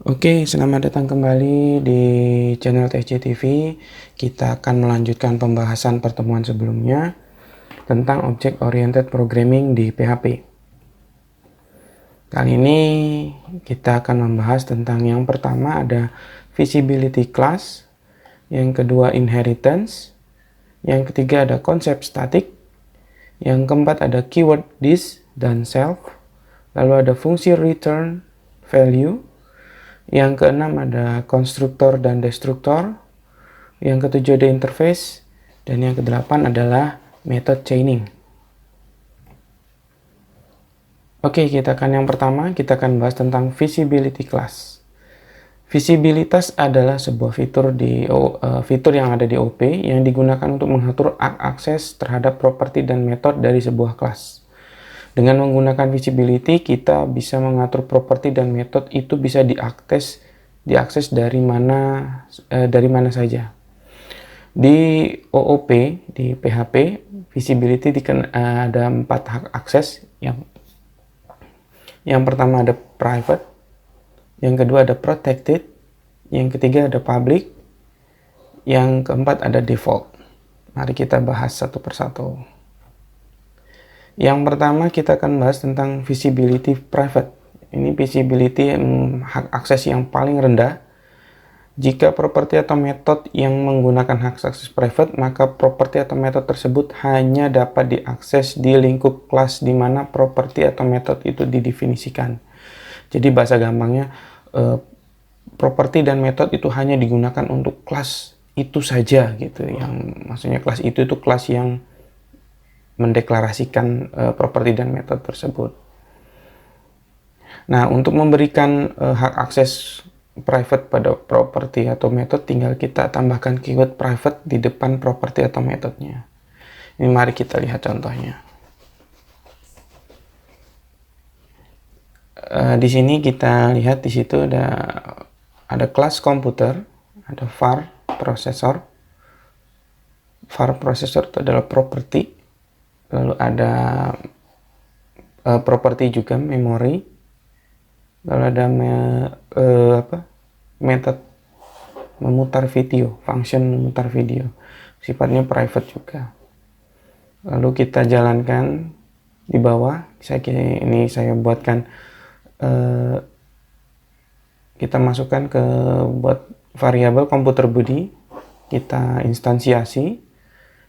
Oke, selamat datang kembali di channel TSJ TV. Kita akan melanjutkan pembahasan pertemuan sebelumnya tentang Object Oriented Programming di PHP. Kali ini kita akan membahas tentang yang pertama ada Visibility Class, yang kedua Inheritance, yang ketiga ada konsep static, yang keempat ada keyword this dan self, lalu ada fungsi return value, yang keenam ada konstruktor dan destruktor. Yang ketujuh ada interface. Dan yang kedelapan adalah method chaining. Oke, kita akan yang pertama, kita akan bahas tentang visibility class. Visibilitas adalah sebuah fitur yang ada di OP yang digunakan untuk mengatur akses terhadap properti dan metode dari sebuah kelas. Dengan menggunakan visibility, kita bisa mengatur properti dan metode itu bisa diakses dari mana saja. Di OOP, di PHP, visibility ada 4 hak akses. Yang pertama ada private, yang kedua ada protected, yang ketiga ada public, yang keempat ada default. Mari kita bahas satu persatu. Yang pertama kita akan bahas tentang visibility private. Ini visibility hak akses yang paling rendah. Jika properti atau metode yang menggunakan hak akses private, maka properti atau metode tersebut hanya dapat diakses di lingkup kelas di mana properti atau metode itu didefinisikan. Jadi bahasa gampangnya, properti dan metode itu hanya digunakan untuk kelas itu saja gitu. Yang maksudnya kelas itu kelas yang mendeklarasikan properti dan metode tersebut. Nah, untuk memberikan hak akses private pada properti atau metode, tinggal kita tambahkan keyword private di depan properti atau metodenya. Ini mari kita lihat contohnya. Di sini kita lihat di situ ada kelas komputer, ada var processor. Var processor itu adalah property. Lalu ada property juga memori. Lalu ada method memutar video, function memutar video, sifatnya private juga. Lalu kita jalankan di bawah. Ini saya buatkan, kita masukkan ke buat variabel komputer body, kita instansiasi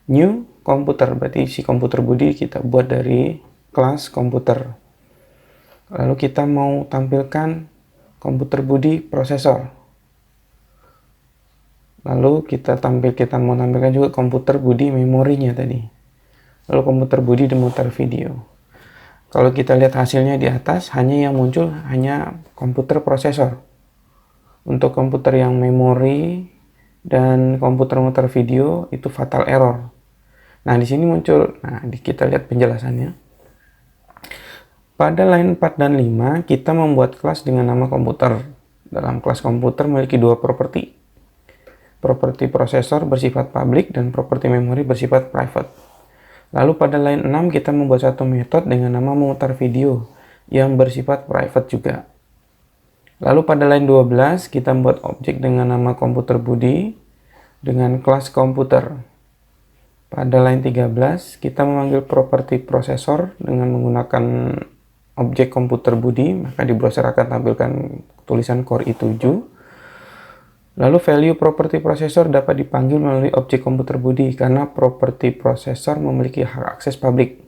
new komputer, berarti si komputer body kita buat dari kelas komputer. Lalu kita mau tampilkan komputer body prosesor. Lalu kita mau tampilkan juga komputer body memorinya tadi. Lalu komputer body memutar video. Kalau kita lihat hasilnya di atas, hanya yang muncul hanya komputer prosesor. Untuk komputer yang memori dan komputer memutar video itu fatal error. Nah, di sini muncul. Nah, kita lihat penjelasannya. Pada line 4 dan 5, kita membuat kelas dengan nama komputer. Dalam kelas komputer memiliki dua properti. Properti prosesor bersifat public dan properti memori bersifat private. Lalu pada line 6, kita membuat satu metode dengan nama memutar video yang bersifat private juga. Lalu pada line 12, kita membuat objek dengan nama komputer body dengan kelas komputer. Pada line 13, kita memanggil properti prosesor dengan menggunakan objek komputer body, maka di browser akan tampilkan tulisan Core i7. Lalu value properti prosesor dapat dipanggil melalui objek komputer body karena properti prosesor memiliki hak akses public.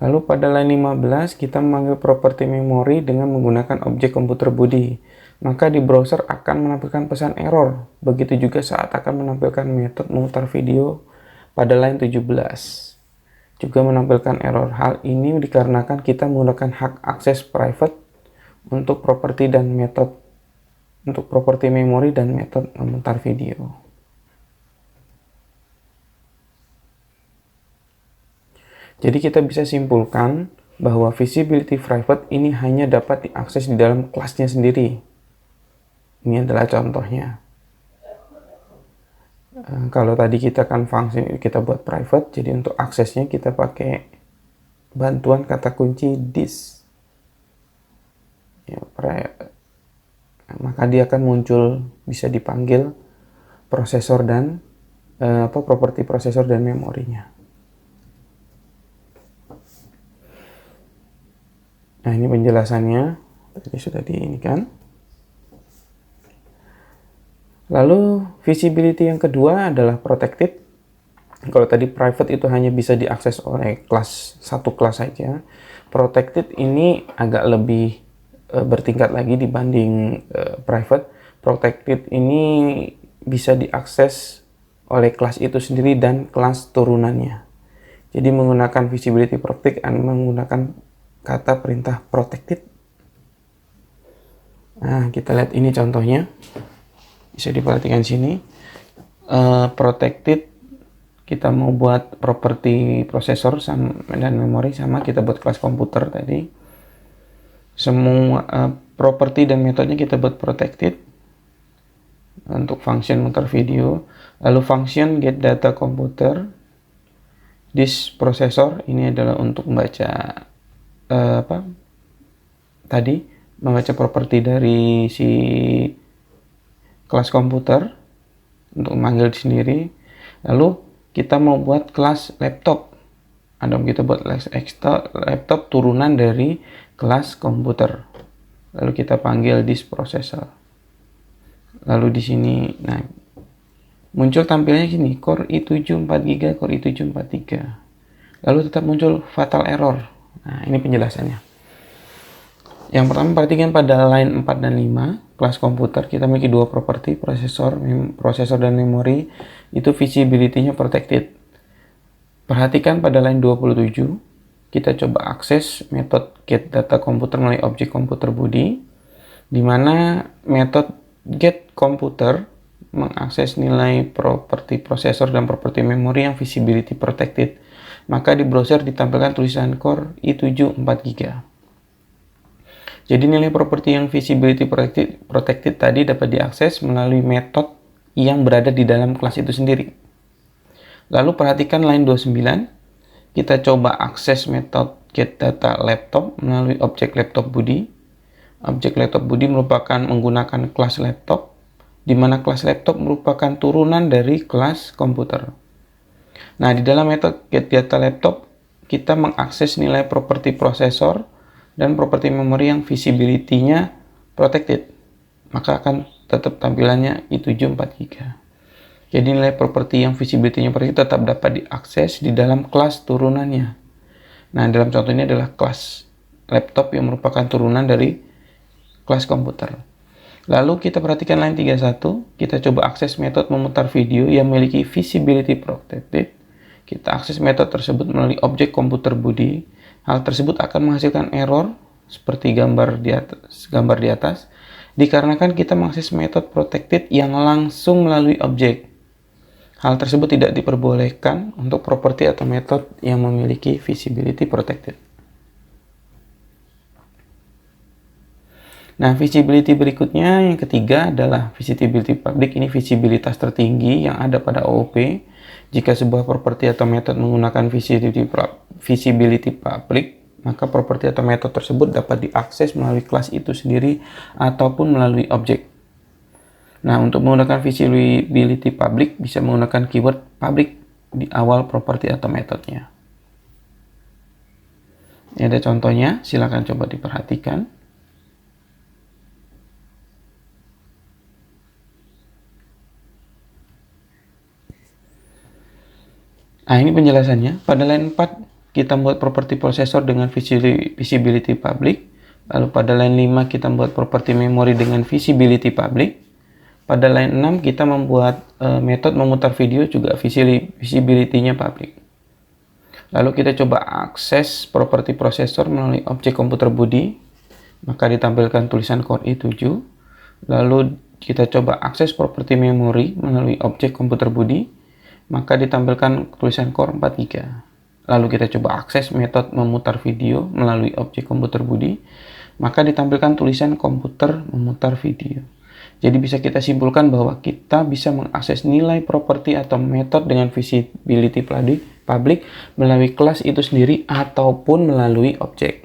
Lalu pada line 15 kita memanggil properti memori dengan menggunakan objek komputer body, maka di browser akan menampilkan pesan error. Begitu juga saat akan menampilkan metode memutar video pada line 17. Juga menampilkan error. Hal ini dikarenakan kita menggunakan hak akses private untuk properti dan metode, untuk properti memori dan metode memutar video. Jadi kita bisa simpulkan bahwa visibility private ini hanya dapat diakses di dalam kelasnya sendiri. Ini adalah contohnya. Kalau tadi kita kan fungsi kita buat private, jadi untuk aksesnya kita pakai bantuan kata kunci this. Ya, maka dia akan muncul, bisa dipanggil prosesor dan properti prosesor dan memorinya. Nah, ini penjelasannya tadi sudah ini kan. Lalu visibility yang kedua adalah protected. Kalau tadi private itu hanya bisa diakses oleh satu kelas saja. Protected ini agak lebih bertingkat lagi dibanding private. Protected ini bisa diakses oleh kelas itu sendiri dan kelas turunannya. Jadi menggunakan visibility protect menggunakan kata perintah protected. Nah, kita lihat ini contohnya. Bisa diperhatikan sini. Protected, kita mau buat properti prosesor dan memori sama, kita buat kelas komputer tadi. Semua properti dan metodenya kita buat protected. Untuk function muter video. Lalu function get data komputer. This prosesor, ini adalah untuk membaca membaca properti dari si kelas komputer untuk memanggil sendiri. Lalu kita mau buat kelas laptop. Kita buat laptop turunan dari kelas komputer. Lalu kita panggil this processor. Lalu di sini, nah, muncul tampilnya sini Core i7 4GB, Core i7 43. Lalu tetap muncul fatal error. Nah, ini penjelasannya. Yang pertama, perhatikan pada line 4 dan 5, kelas komputer, kita memiliki dua properti, prosesor dan memori, itu visibility-nya protected. Perhatikan pada line 27, kita coba akses metode get data komputer melalui objek komputer body, di mana metode get komputer mengakses nilai properti prosesor dan properti memori yang visibility protected. Maka di browser ditampilkan tulisan Core i7 4GB. Jadi nilai properti yang visibility protected tadi dapat diakses melalui metode yang berada di dalam kelas itu sendiri. Lalu perhatikan line 29, kita coba akses metode get data laptop melalui objek laptop body. Objek laptop body merupakan menggunakan kelas laptop, di mana kelas laptop merupakan turunan dari kelas komputer. Nah, di dalam metode get data laptop, kita mengakses nilai properti prosesor dan properti memori yang visibility-nya protected. Maka akan tetap tampilannya i7 4GB. Jadi nilai properti yang visibility-nya protected tetap dapat diakses di dalam kelas turunannya. Nah, dalam contoh ini adalah kelas laptop yang merupakan turunan dari kelas komputer. Lalu kita perhatikan line 31, kita coba akses metode memutar video yang memiliki visibility protected. Kita akses metode tersebut melalui objek komputer body. Hal tersebut akan menghasilkan error seperti gambar di atas dikarenakan kita mengakses metode protected yang langsung melalui objek. Hal tersebut tidak diperbolehkan untuk properti atau metode yang memiliki visibility protected. Nah, visibility berikutnya yang ketiga adalah visibility public. Ini visibilitas tertinggi yang ada pada OOP. Jika sebuah properti atau metode menggunakan visibility public, maka properti atau metode tersebut dapat diakses melalui kelas itu sendiri ataupun melalui objek. Nah, untuk menggunakan visibility public bisa menggunakan keyword public di awal properti atau metodenya. Ini ada contohnya, silakan coba diperhatikan. Nah, ini penjelasannya. Pada line 4, kita membuat properti prosesor dengan visibility public. Lalu pada line 5, kita membuat properti memori dengan visibility public. Pada line 6, kita membuat metode memutar video juga visibility-nya public. Lalu kita coba akses properti prosesor melalui objek komputer body. Maka ditampilkan tulisan Core i7. Lalu kita coba akses properti memori melalui objek komputer body. Maka ditampilkan tulisan Core 4GB. Lalu kita coba akses metode memutar video melalui objek komputer body, maka ditampilkan tulisan komputer memutar video. Jadi bisa kita simpulkan bahwa kita bisa mengakses nilai properti atau metode dengan visibility public melalui kelas itu sendiri ataupun melalui objek.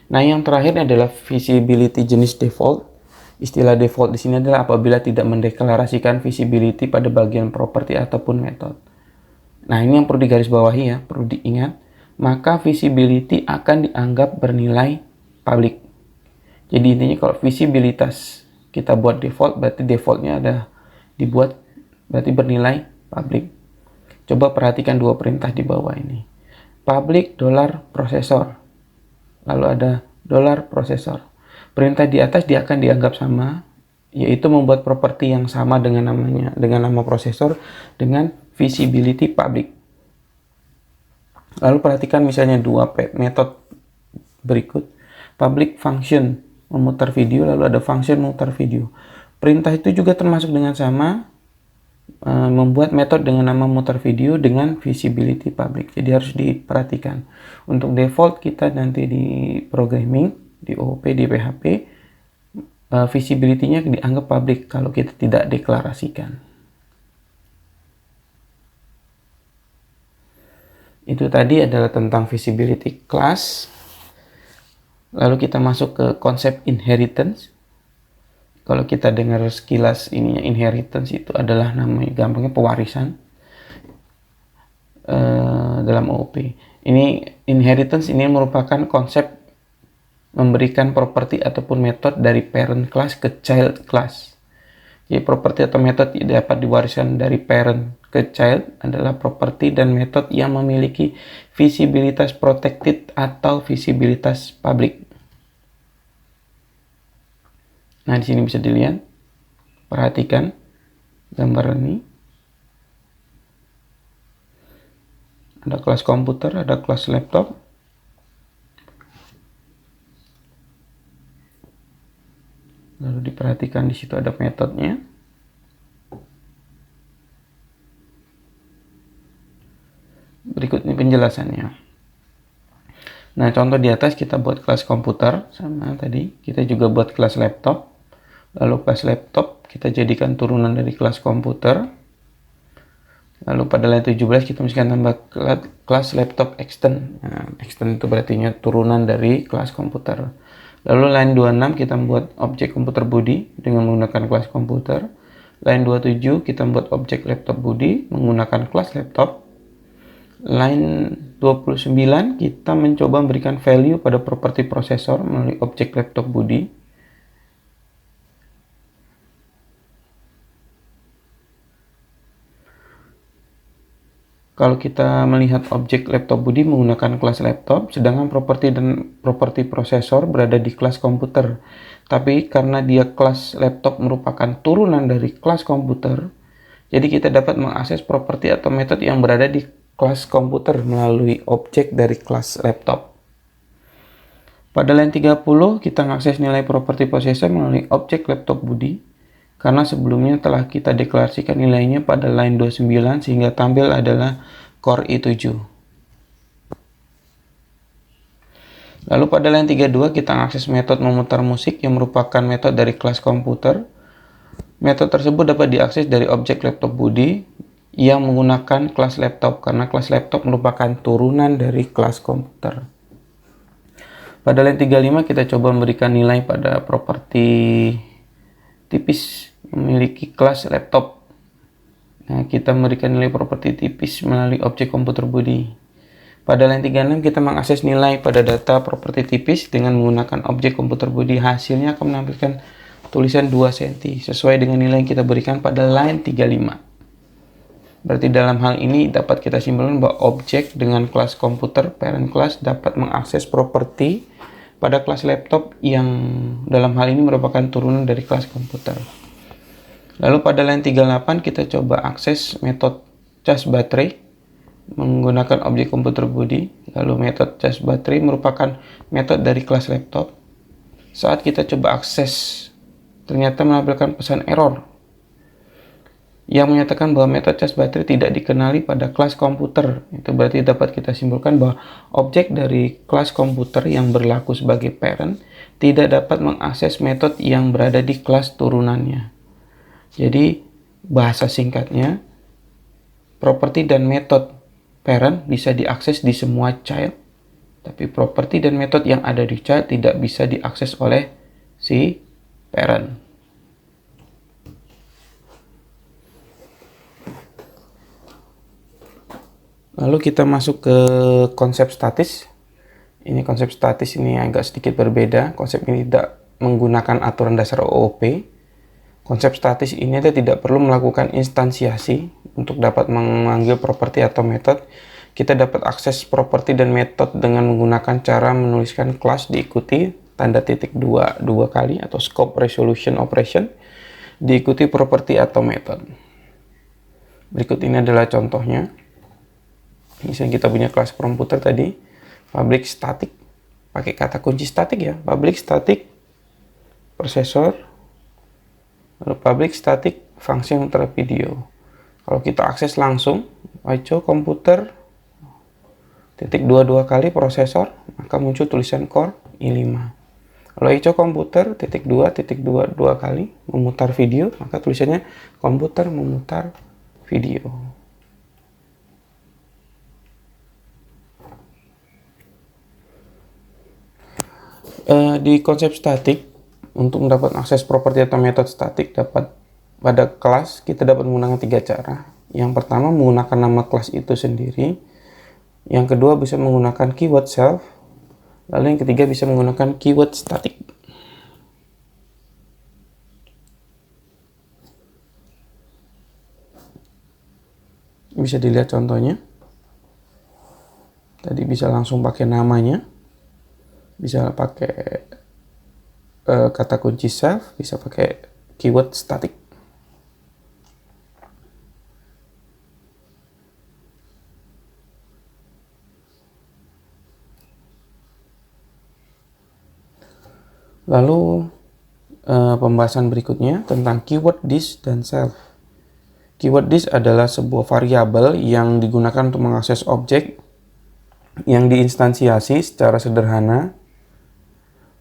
Nah, yang terakhir adalah visibility jenis default. Istilah default di sini adalah apabila tidak mendeklarasikan visibility pada bagian properti ataupun metode. Nah, ini yang perlu digarisbawahi ya, perlu diingat. Maka visibility akan dianggap bernilai public. Jadi intinya kalau visibilitas kita buat default, berarti defaultnya ada dibuat berarti bernilai public. Coba perhatikan dua perintah di bawah ini. Public $processor. Lalu ada $processor. Perintah di atas dia akan dianggap sama, yaitu membuat properti yang sama dengan nama prosesor dengan visibility public. Lalu perhatikan misalnya dua metode berikut. Public function memutar video, lalu ada function memutar video. Perintah itu juga termasuk dengan sama, membuat metode dengan nama mutar video dengan visibility public. Jadi harus diperhatikan. Untuk default kita nanti di programming, di OOP, di PHP, visibility-nya dianggap public kalau kita tidak deklarasikan. Itu tadi adalah tentang visibility class. Lalu kita masuk ke konsep inheritance. Kalau kita dengar sekilas ininya, inheritance itu adalah namanya gampangnya pewarisan dalam OOP. Ini inheritance ini merupakan konsep memberikan properti ataupun metode dari parent class ke child class. Jadi properti atau metode yang dapat diwariskan dari parent ke child adalah properti dan metode yang memiliki visibilitas protected atau visibilitas public. Nah, di sini bisa dilihat. Perhatikan gambar ini. Ada kelas komputer, ada kelas laptop. Lalu diperhatikan di situ ada metodenya. Berikut ini penjelasannya. Nah, contoh di atas kita buat kelas komputer sama tadi. Kita juga buat kelas laptop. Lalu kelas laptop kita jadikan turunan dari kelas komputer. Lalu pada line 17 kita mesti tambah kelas laptop extend. Nah, extend itu berarti turunan dari kelas komputer. Lalu line 26 kita membuat objek komputer body dengan menggunakan kelas komputer. Line 27 kita membuat objek laptop body menggunakan kelas laptop. Line 29 kita mencoba memberikan value pada properti prosesor melalui objek laptop body. Kalau kita melihat objek laptop body menggunakan kelas laptop, sedangkan properti dan properti prosesor berada di kelas komputer. Tapi karena dia kelas laptop merupakan turunan dari kelas komputer, jadi kita dapat mengakses properti atau metode yang berada di kelas komputer melalui objek dari kelas laptop. Pada line 30, kita mengakses nilai properti prosesor melalui objek laptop body. Karena sebelumnya telah kita deklarasikan nilainya pada line 29 sehingga tampil adalah Core i7. Lalu pada line 32 kita mengakses metode memutar musik yang merupakan metode dari kelas komputer. Metode tersebut dapat diakses dari objek laptop body yang menggunakan kelas laptop karena kelas laptop merupakan turunan dari kelas komputer. Pada line 35 kita coba memberikan nilai pada properti tipis memiliki kelas laptop. Nah, kita memberikan nilai properti tipis melalui objek komputer body. Pada line 36 kita mengakses nilai pada data properti tipis dengan menggunakan objek komputer body. Hasilnya akan menampilkan tulisan 2 cm sesuai dengan nilai yang kita berikan pada line 35. Berarti dalam hal ini dapat kita simpulkan bahwa objek dengan kelas komputer parent class dapat mengakses properti pada kelas laptop yang dalam hal ini merupakan turunan dari kelas komputer. Lalu pada line 38 kita coba akses metode cas baterai menggunakan objek komputer body. Lalu metode cas baterai merupakan metode dari kelas laptop. Saat kita coba akses, ternyata menampilkan pesan error yang menyatakan bahwa metode cas baterai tidak dikenali pada kelas komputer. Itu berarti dapat kita simpulkan bahwa objek dari kelas komputer yang berlaku sebagai parent tidak dapat mengakses metode yang berada di kelas turunannya. Jadi bahasa singkatnya, properti dan metode parent bisa diakses di semua child, Tapi properti dan metode yang ada di child tidak bisa diakses oleh si parent. Lalu kita masuk ke konsep statis. Ini konsep statis ini agak sedikit berbeda. Konsep ini tidak menggunakan aturan dasar OOP. Konsep statis ini tidak perlu melakukan instansiasi untuk dapat memanggil properti atau metode. Kita dapat akses properti dan metode dengan menggunakan cara menuliskan kelas diikuti tanda titik dua kali atau scope resolution operation diikuti properti atau metode. Berikut ini adalah contohnya. Misalnya kita punya kelas komputer tadi, public static, pakai kata kunci static ya, public static prosesor, lalu public static function interrupt video. Kalau kita akses langsung, ICO komputer titik 22 kali prosesor, maka muncul tulisan core i5. Kalau ICO komputer titik 2 kali memutar video, maka tulisannya komputer memutar video. Di konsep statik, untuk mendapat akses properti atau metode statik pada kelas, kita dapat menggunakan 3 cara. Yang pertama menggunakan nama kelas itu sendiri. Yang kedua bisa menggunakan keyword self. Lalu yang ketiga bisa menggunakan keyword static. Bisa dilihat contohnya. Tadi bisa langsung pakai namanya. Bisa pakai kata kunci self, bisa pakai keyword static. Lalu pembahasan berikutnya tentang keyword this dan self. Keyword this adalah sebuah variabel yang digunakan untuk mengakses objek yang diinstansiasi secara sederhana.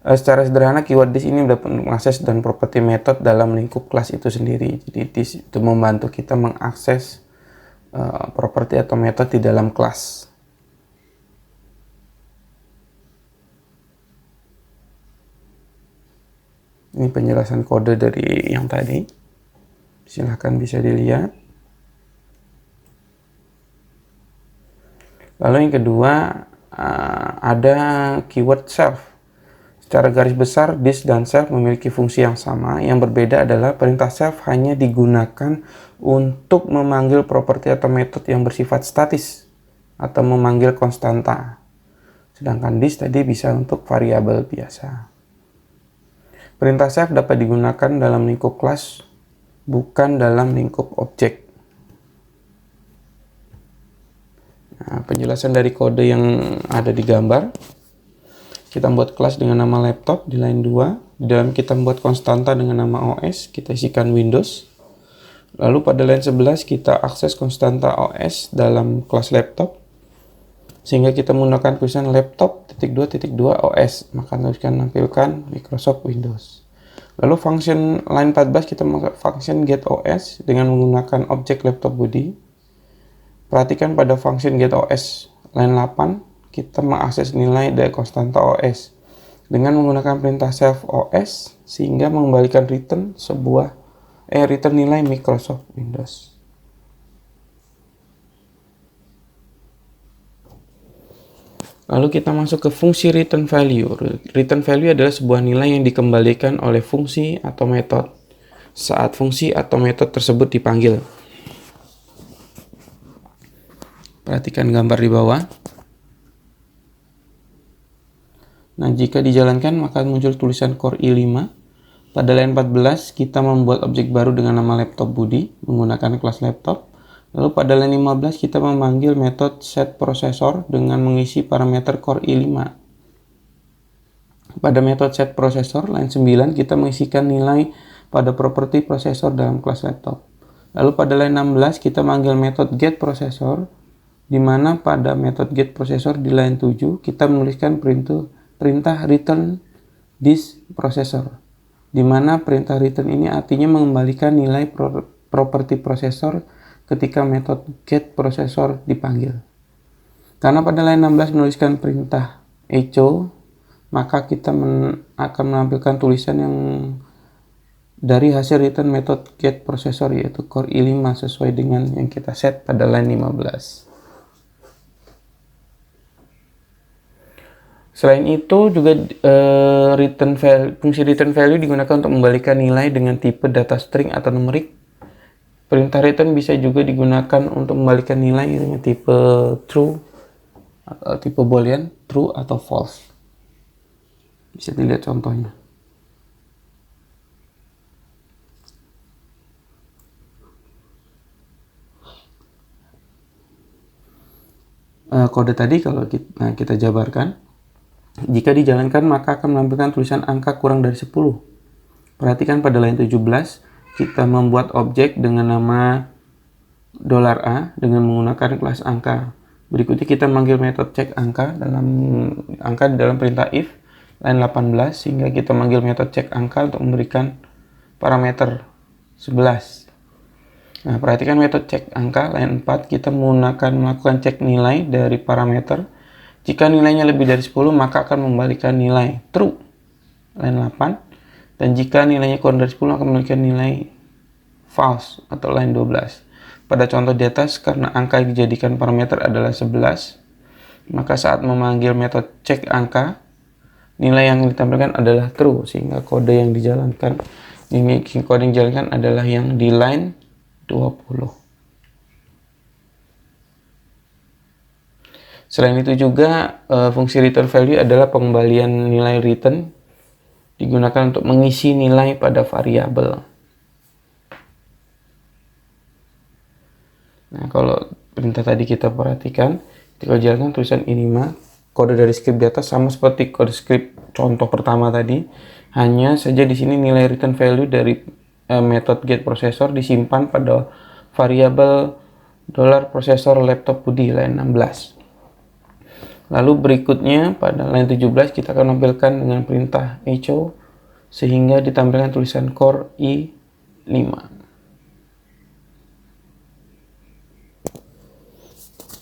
Secara sederhana, keyword this ini dapat mengakses dan properti metode dalam lingkup kelas itu sendiri. Jadi this itu membantu kita mengakses properti atau metode di dalam kelas. Ini penjelasan kode dari yang tadi. Silahkan bisa dilihat. Lalu yang kedua ada keyword self. Secara garis besar, this dan self memiliki fungsi yang sama. Yang berbeda adalah perintah self hanya digunakan untuk memanggil properti atau metode yang bersifat statis atau memanggil konstanta. Sedangkan this tadi bisa untuk variabel biasa. Perintah self dapat digunakan dalam lingkup kelas, bukan dalam lingkup objek. Nah, penjelasan dari kode yang ada di gambar. Kita membuat kelas dengan nama laptop di line 2. Di dalam kita membuat konstanta dengan nama OS, kita isikan Windows. Lalu pada line 11 kita akses konstanta OS dalam kelas laptop. Sehingga kita menggunakan tulisan laptop.2.2 OS, maka tuliskan nampilkan Microsoft Windows. Lalu function line 14 kita menggunakan function getOS dengan menggunakan objek laptop body. Perhatikan pada function getOS line 8 kita mengakses nilai dari konstanta OS dengan menggunakan perintah self OS sehingga mengembalikan return nilai Microsoft Windows. Lalu kita masuk ke fungsi return value. Return value adalah sebuah nilai yang dikembalikan oleh fungsi atau metode saat fungsi atau metode tersebut dipanggil. Perhatikan gambar di bawah. Nah, jika dijalankan maka muncul tulisan core i5. Pada line 14 kita membuat objek baru dengan nama laptop body menggunakan kelas laptop. Lalu pada line 15 kita memanggil metode setProcessor dengan mengisi parameter core i5. Pada metode setProcessor line 9 kita mengisikan nilai pada properti prosesor dalam kelas laptop. Lalu pada line 16 kita memanggil metode getProcessor, di mana pada metode getProcessor di line 7 kita menuliskan perintah return this processor, di mana perintah return ini artinya mengembalikan nilai properti prosesor ketika metode getProcessor dipanggil. Karena pada line 16 menuliskan perintah echo, maka kita akan menampilkan tulisan yang dari hasil return method get processor, yaitu Core i5 sesuai dengan yang kita set pada line 15. Selain itu juga fungsi return value digunakan untuk membalikan nilai dengan tipe data string atau numerik. Perintah return bisa juga digunakan untuk membalikan nilai dengan tipe true atau tipe boolean, true atau false. Bisa dilihat contohnya. Kode tadi kalau kita jabarkan, jika dijalankan maka akan menampilkan tulisan angka kurang dari 10. Perhatikan pada line 17, kita membuat objek dengan nama $A dengan menggunakan kelas angka. Berikutnya kita manggil metode cek angka di dalam perintah if line 18, sehingga kita manggil metode cek angka untuk memberikan parameter 11. Nah, perhatikan metode cek angka line 4, kita melakukan cek nilai dari parameter. Jika nilainya lebih dari 10, maka akan membalikan nilai true line 8, dan jika nilainya kurang dari 10 akan memberikan nilai false atau line 12. Pada contoh di atas, karena angka yang dijadikan parameter adalah 11, maka saat memanggil metode cek angka, nilai yang ditampilkan adalah true, sehingga kode yang dijalankan adalah yang di line 20. Selain itu juga fungsi return value adalah pengembalian nilai return, digunakan untuk mengisi nilai pada variabel. Nah, kalau perintah tadi kita perhatikan, ketika jalankan tulisan i5, kode dari script di atas sama seperti kode script contoh pertama tadi, hanya saja di sini nilai return value dari method get processor disimpan pada variabel $processor laptop Budi line 16. Lalu berikutnya pada line 17 kita akan menampilkan dengan perintah echo, sehingga ditampilkan tulisan Core i5.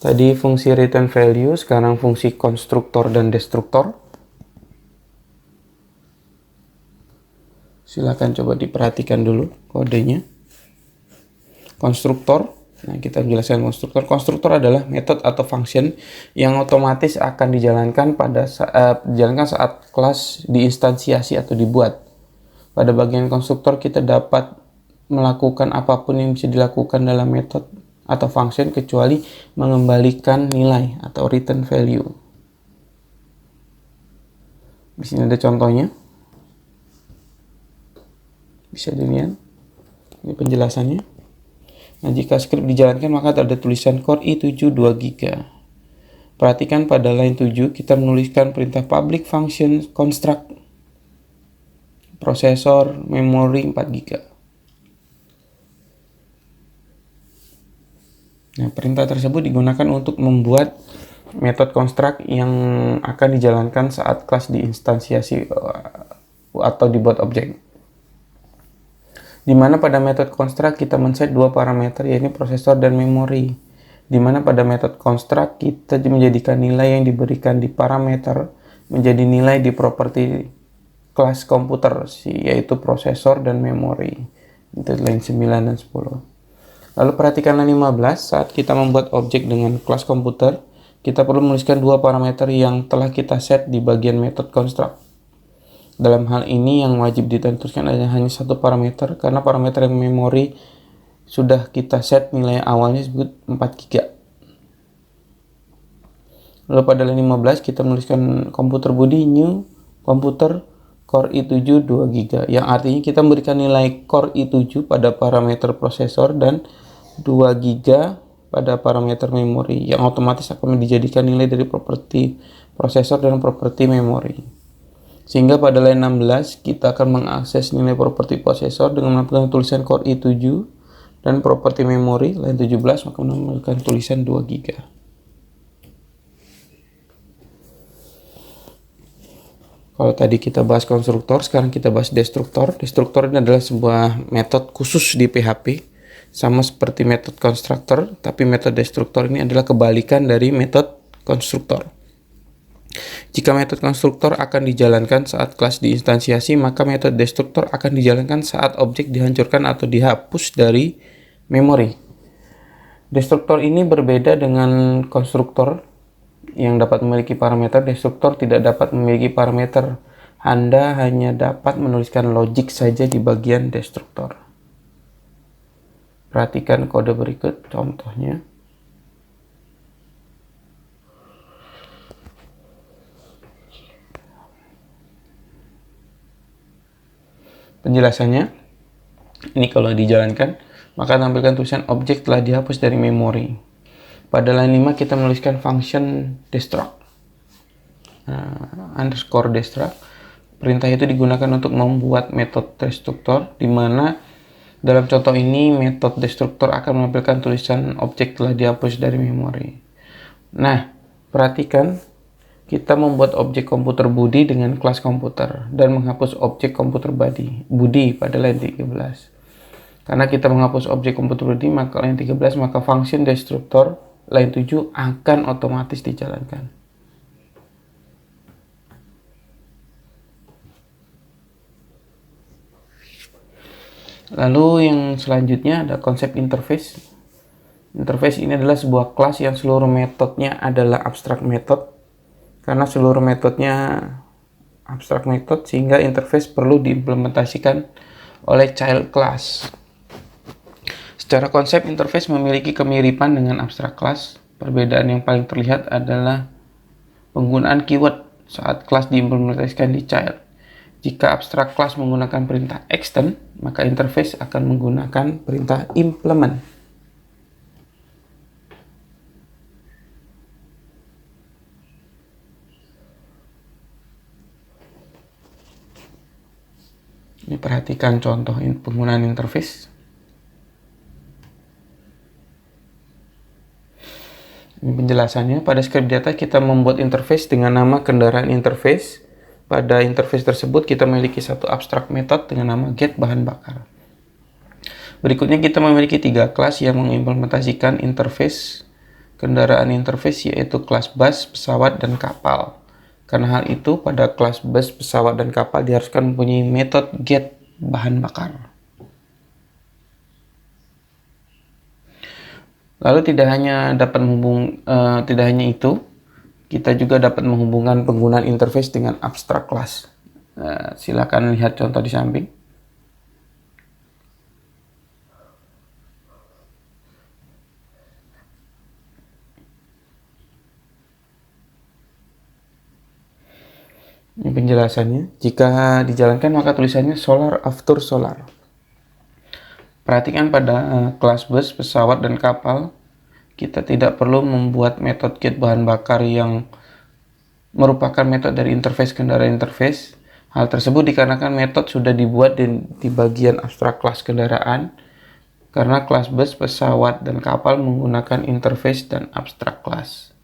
Tadi fungsi return value, sekarang fungsi konstruktor dan destruktor. Silakan coba diperhatikan dulu kodenya. Konstruktor, nah kita jelaskan konstruktor. Konstruktor adalah metode atau function yang otomatis akan dijalankan saat kelas diinstansiasi atau dibuat. Pada bagian konstruktor kita dapat melakukan apapun yang bisa dilakukan dalam metode atau function kecuali mengembalikan nilai atau return value. Di sini ada contohnya. Bisa dilihat. Ini penjelasannya. Nah, jika script dijalankan maka ada tulisan Core i7 2GB. Perhatikan pada line 7 kita menuliskan perintah public function construct prosesor memori 4GB. Nah, perintah tersebut digunakan untuk membuat metode construct yang akan dijalankan saat kelas diinstansiasi atau dibuat objek. Di mana pada metode construct kita men-set dua parameter, yaitu prosesor dan memori. Di mana pada metode construct kita menjadikan nilai yang diberikan di parameter menjadi nilai di properti kelas komputer, yaitu prosesor dan memori. Itu line 9 dan 10. Lalu perhatikan line 15, saat kita membuat objek dengan kelas komputer, kita perlu menuliskan dua parameter yang telah kita set di bagian metode construct. Dalam hal ini yang wajib ditentukan adalah hanya satu parameter, karena parameter yang memori sudah kita set nilai awalnya disebut 4GB. Lalu pada line 15 kita menuliskan komputer Budi new komputer Core i7 2GB, yang artinya kita memberikan nilai Core i7 pada parameter prosesor dan 2GB pada parameter memori, yang otomatis akan dijadikan nilai dari properti prosesor dan properti memori. Sehingga pada line 16 kita akan mengakses nilai properti prosesor dengan melakukan tulisan Core i7 dan properti memori line 17 maka melakukan tulisan 2GB. Kalau tadi kita bahas konstruktor, sekarang kita bahas destruktor. Destruktor ini adalah sebuah metode khusus di PHP, sama seperti metode constructor, tapi metode destruktor ini adalah kebalikan dari metode konstruktor. Jika metode konstruktor akan dijalankan saat kelas diinstansiasi, maka metode destruktor akan dijalankan saat objek dihancurkan atau dihapus dari memori. Destruktor ini berbeda dengan konstruktor yang dapat memiliki parameter. Destruktor tidak dapat memiliki parameter. Anda hanya dapat menuliskan logik saja di bagian destruktor. Perhatikan kode berikut contohnya. Penjelasannya, ini kalau dijalankan, maka tampilkan tulisan objek telah dihapus dari memori. Pada line 5 kita menuliskan function destruct, underscore destruct. Perintah itu digunakan untuk membuat metode destruktor, di mana dalam contoh ini metode destruktor akan menampilkan tulisan objek telah dihapus dari memori. Nah, perhatikan, kita membuat objek komputer Budi dengan kelas komputer dan menghapus objek komputer Budi pada line 13. Karena kita menghapus objek komputer Budi maka line 13, maka function destruktor line 7 akan otomatis dijalankan. Lalu yang selanjutnya ada konsep interface. Interface ini adalah sebuah kelas yang seluruh metodenya adalah abstrak method. Karena seluruh metodenya abstrak method, sehingga interface perlu diimplementasikan oleh child class. Secara konsep, interface memiliki kemiripan dengan abstrak class. Perbedaan yang paling terlihat adalah penggunaan keyword saat kelas diimplementasikan di child. Jika abstrak class menggunakan perintah extend, maka interface akan menggunakan perintah implement. Ini perhatikan contoh penggunaan interface. Ini penjelasannya. Pada script data kita membuat interface dengan nama kendaraan interface. Pada interface tersebut kita memiliki satu abstrak method dengan nama get bahan bakar. Berikutnya kita memiliki 3 kelas yang mengimplementasikan interface kendaraan interface, yaitu kelas bus, pesawat, dan kapal. Karena hal itu, pada kelas bus, pesawat, dan kapal diharuskan mempunyai metode get bahan bakar. Lalu tidak hanya itu, kita juga dapat menghubungkan penggunaan interface dengan abstrak class. Silakan lihat contoh di samping. Ini penjelasannya. Jika dijalankan maka tulisannya solar after solar. Perhatikan pada kelas bus, pesawat, dan kapal, kita tidak perlu membuat metode get bahan bakar yang merupakan metode dari interface kendaraan interface. Hal tersebut dikarenakan metode sudah dibuat di bagian abstrak kelas kendaraan, karena kelas bus, pesawat, dan kapal menggunakan interface dan abstrak kelas.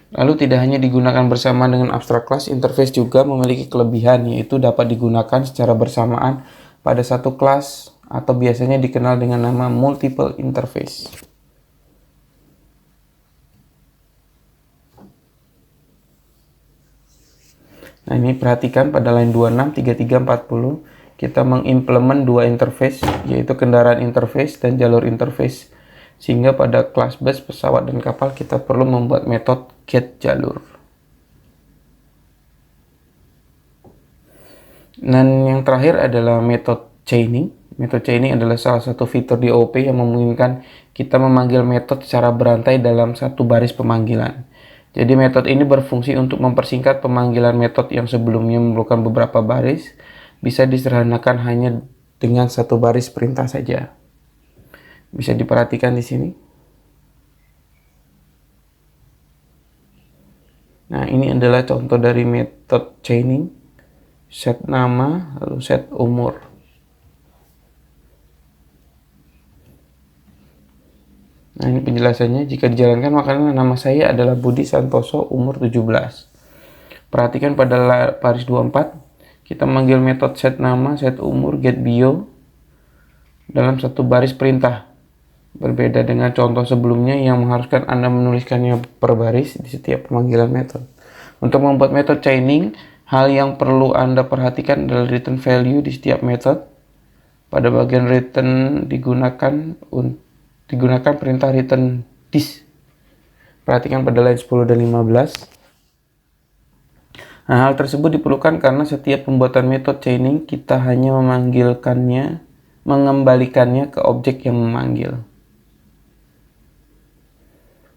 Lalu tidak hanya digunakan bersama dengan abstrak class, interface juga memiliki kelebihan, yaitu dapat digunakan secara bersamaan pada satu kelas atau biasanya dikenal dengan nama multiple interface. Nah, ini perhatikan pada line 26, 33, 40 kita mengimplement 2 interface, yaitu kendaraan interface dan jalur interface. Sehingga pada kelas bus, pesawat, dan kapal kita perlu membuat metode get jalur. Dan yang terakhir adalah metode chaining. Metode chaining adalah salah satu fitur di OOP yang memungkinkan kita memanggil metode secara berantai dalam satu baris pemanggilan. Jadi metode ini berfungsi untuk mempersingkat pemanggilan metode yang sebelumnya memerlukan beberapa baris, bisa disederhanakan hanya dengan satu baris perintah saja. Bisa diperhatikan di sini. Nah, ini adalah contoh dari metode chaining. Set nama, lalu set umur. Nah, ini penjelasannya. Jika dijalankan, maka nama saya adalah Budi Santoso, umur 17. Perhatikan pada baris 24, kita memanggil metode set nama, set umur, get bio dalam satu baris perintah. Berbeda dengan contoh sebelumnya yang mengharuskan Anda menuliskannya per baris di setiap pemanggilan method. Untuk membuat metode chaining, hal yang perlu Anda perhatikan adalah return value di setiap method. Pada bagian return digunakan perintah return this. Perhatikan pada line 10 dan 15. Nah, hal tersebut diperlukan karena setiap pembuatan metode chaining kita hanya mengembalikannya ke objek yang memanggil.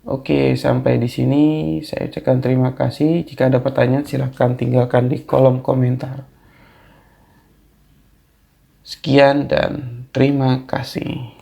Oke, sampai di sini saya ucapkan terima kasih. Jika ada pertanyaan, silahkan tinggalkan di kolom komentar. Sekian dan terima kasih.